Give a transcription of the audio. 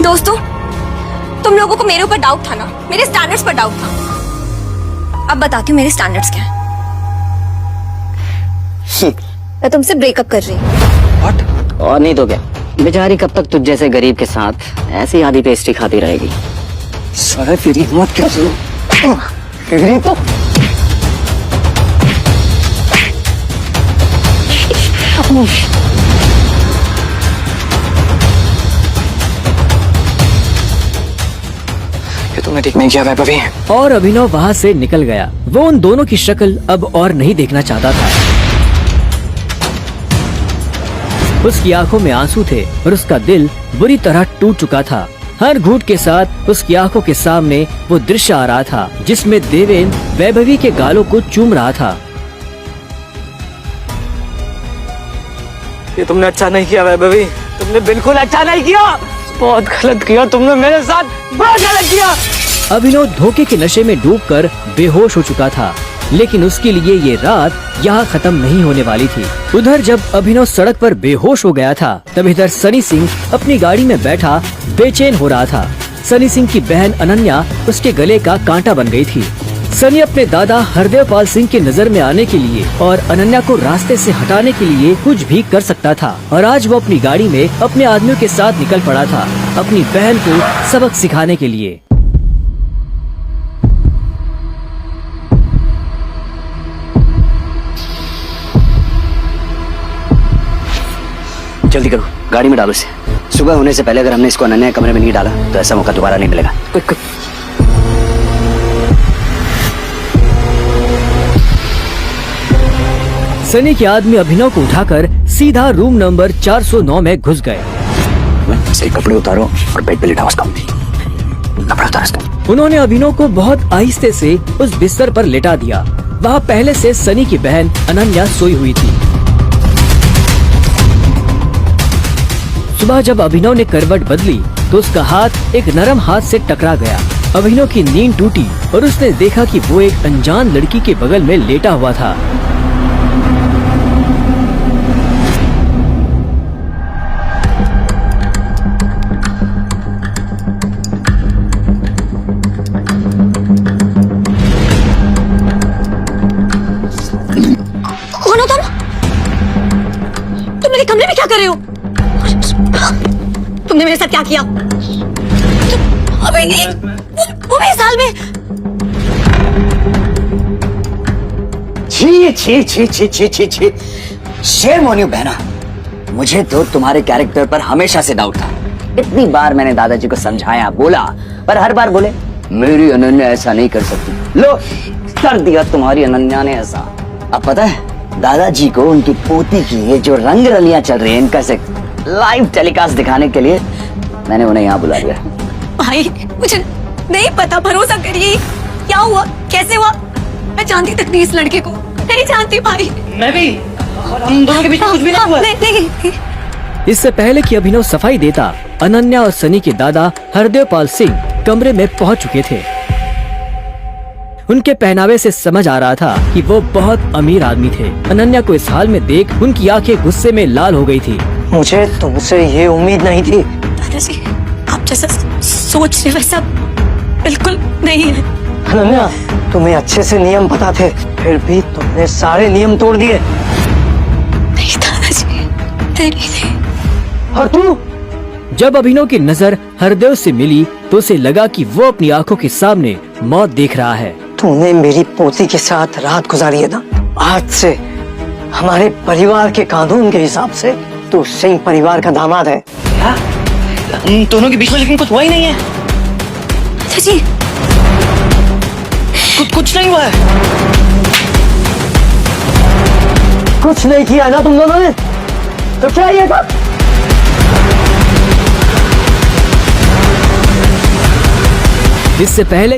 दोस्तों, तुम लोगों को मेरे ऊपर डाउट था ना, मेरे स्टैंडर्ड्स पर डाउट था। अब बताती हूँ मेरे स्टैंडर्ड्स क्या हैं। मैं तुमसे ब्रेकअप कर रही हूँ। What? और नहीं तो क्या, बेचारी कब तक तुझ जैसे गरीब के साथ ऐसी आधी पेस्ट्री खाती रहेगी। साला तेरी हिम्मत कैसे? तेरी तो ये तुमने ठीक नहीं किया वैभवी। और अभिनव वहाँ से निकल गया। वो उन दोनों की शक्ल अब और नहीं देखना चाहता था। उसकी आंखों में आंसू थे और उसका दिल बुरी तरह टूट चुका था। हर घूंट के साथ उसकी आंखों के सामने वो दृश्य आ रहा था जिसमें देवेन वैभवी के गालों को चूम रहा था। ये तुमने अच्छा नहीं किया वैभवी, तुमने बिल्कुल अच्छा नहीं किया। बहुत गलत किया तुमने मेरे साथ, बहुत गलत किया। अभिनव धोखे के नशे में डूबकर बेहोश हो चुका था, लेकिन उसके लिए ये रात यहाँ खत्म नहीं होने वाली थी। उधर जब अभिनव सड़क पर बेहोश हो गया था, तब इधर सनी सिंह अपनी गाड़ी में बैठा बेचैन हो रहा था। सनी सिंह की बहन अनन्या उसके गले का कांटा बन गई थी। सनी अपने दादा हरदेवपाल सिंह के नजर में आने के लिए और अनन्या को रास्ते से हटाने के लिए कुछ भी कर सकता था, और आज वो अपनी गाड़ी में अपने आदमियों के साथ निकल पड़ा था अपनी बहन को सबक सिखाने के लिए। जल्दी करो, गाड़ी में डालो इसे। सुबह होने से पहले अगर हमने इसको अनन्या के कमरे में नहीं डाला तो ऐसा मौका दोबारा नहीं मिलेगा। Quick quick. सनी के आदमी अभिनव को उठाकर सीधा रूम नंबर 409 में घुस गए। सही कपड़े उतारो और बेड पे लिटाओ उसका। कपड़ा उतारो उसका। उन्होंने अभिनव को बहुत आहिस्ते से उस बिस्तर पर लेटा दिया। वहाँ पहले से सनी की बहन अनन्या सोई हुई थी। सुबह जब अभिनव ने करवट बदली तो उसका हाथ एक नरम हाथ से टकरा गया। अभिनव की नींद टूटी और उसने देखा कि वो एक अनजान लड़की के बगल में लेटा हुआ था। कौन हो तुम? तुम मेरे कमरे में क्या कर रहे हो? तुमने मेरे साथ क्या किया? अबे नहीं, वो मेरे साल में। छी छी छी छी छी छी छी। शेम ऑन यू बहना, मुझे तो तुम्हारे कैरेक्टर पर हमेशा से डाउट था। इतनी बार मैंने दादाजी को समझाया, बोला, पर हर बार बोले मेरी अनन्या ऐसा नहीं कर सकती। लो, कर दिया तुम्हारी अनन्या ने ऐसा। अब पता है दादाजी को उनकी पोती की ये जो रंग रलियां चल रही है, इनका से लाइव टेलीकास्ट दिखाने के लिए मैंने उन्हें यहाँ बुला लिया। भाई मुझे नहीं पता, भरोसा करिए। क्या हुआ, कैसे हुआ? मैं जानती तक नहीं इस लड़के को, नहीं जानती भाई। मैं भी, और हम दोनों के बीच कुछ भी नहीं हुआ। नहीं। इससे पहले कि अभिनव सफाई देता, अनन्या और सनी के दादा हरदेवपाल सिंह कमरे में पहुंच चुके थे। उनके पहनावे से समझ आ रहा था कि वो बहुत अमीर आदमी थे। अनन्या को इस हाल में देख उनकी आंखें गुस्से में लाल हो गई थी। मुझे तुमसे ये उम्मीद नहीं थी। दादाजी, आप जैसा सोच रहे वैसा बिल्कुल नहीं है। अनन्या, तुम्हें अच्छे से नियम पता थे, फिर भी तुमने सारे नियम तोड़ दिए। नहीं दादाजी, नहीं। और तू? जब अभिनव की नजर हरदेव से मिली तो उसे लगा कि वो अपनी आंखों के सामने मौत देख रहा है। तूने मेरी पोती के साथ रात गुजारी है ना, आज से हमारे परिवार के कानून के हिसाब से तू सिंह परिवार का दामाद है। क्या? उन दोनों के बीच में लेकिन कुछ हुआ ही नहीं है। दादाजी, कुछ नहीं हुआ है। कुछ नहीं किया ना तुम दोनों ने, तो क्या ये था? इससे पहले